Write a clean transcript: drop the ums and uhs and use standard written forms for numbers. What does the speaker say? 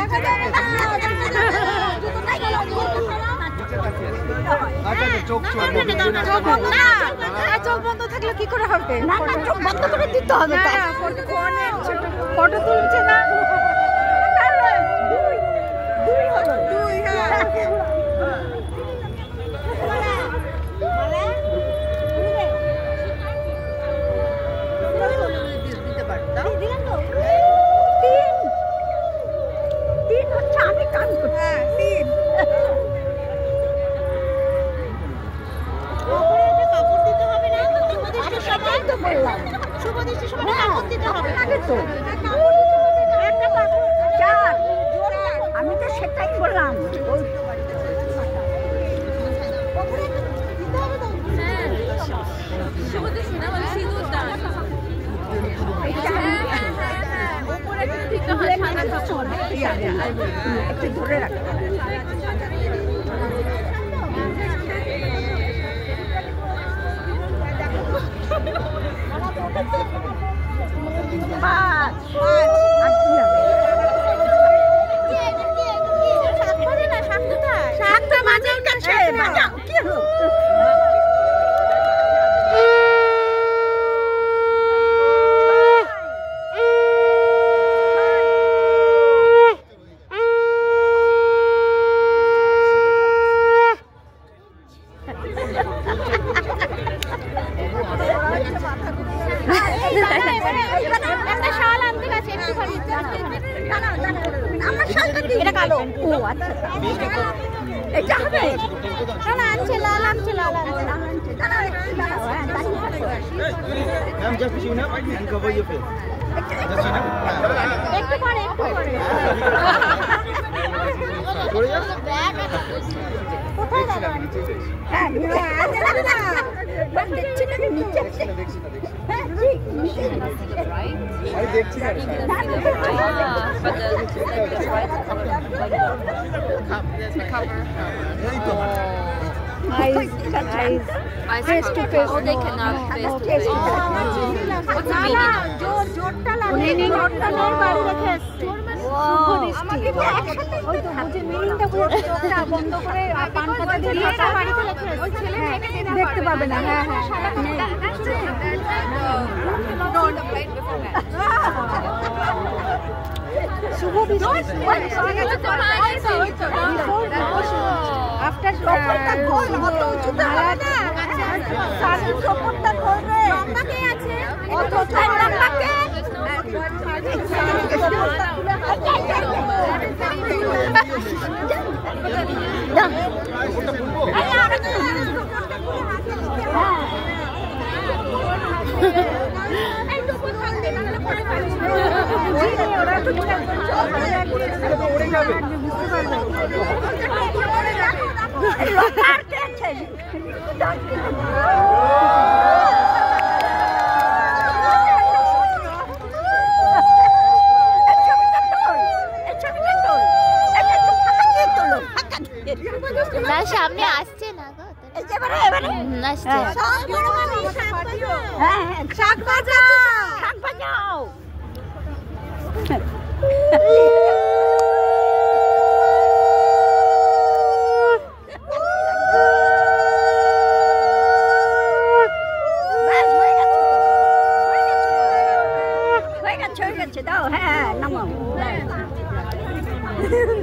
দেখা যাবে না। চোখ বন্ধ থাকলে কি করে হবে? না না, চোখ বন্ধ করে দিতে হবে। ফটো তুলছে না। আমি তো সেটাই বললাম। একটু ধরে রাখ। এটা কালো। ও আচ্ছা, এটা হবে। লাল আনছে, লাল আনছে, লাল আনছে। Ma'am, just chin up and cover your face. Just chin up. একটু পরে, একটু পরে। সরে যাও। কোথায় দাঁড়ান? হ্যাঁ, না, দেখছি না, নিচে। হ্যাঁ, ঠিক, নিচে। আমি দেখছি না। এই তো। Eyes face to face. Oh, they cannot face to face. What's the meaning of this? জোরটা লাগে। জোরটা নেই, বাড়ি রেখে এসছে। আমাকে তো একসাথে ওই তো বুঝে মিনিংটা বুঝে চোখটা বন্ধ করে পান পাতা দিয়ে ঢাকা বাড়িতে রেখে এসছে। ওই ছেলে দেখতে পাবে না। হ্যাঁ হ্যাঁ। শুভ বিজনেস। আফটার প্রপারটা খোল, অত উঁচুতে হবে না। সামনে প্রপারটা খোল রে। লম্বা কে আছে? অত লম্বা কে? না, সামনে আসছে না গো। আসছে। শাক বাজাও, শাক বাজাও। হয়ে গেছে দাও। হ্যাঁ, নামাও।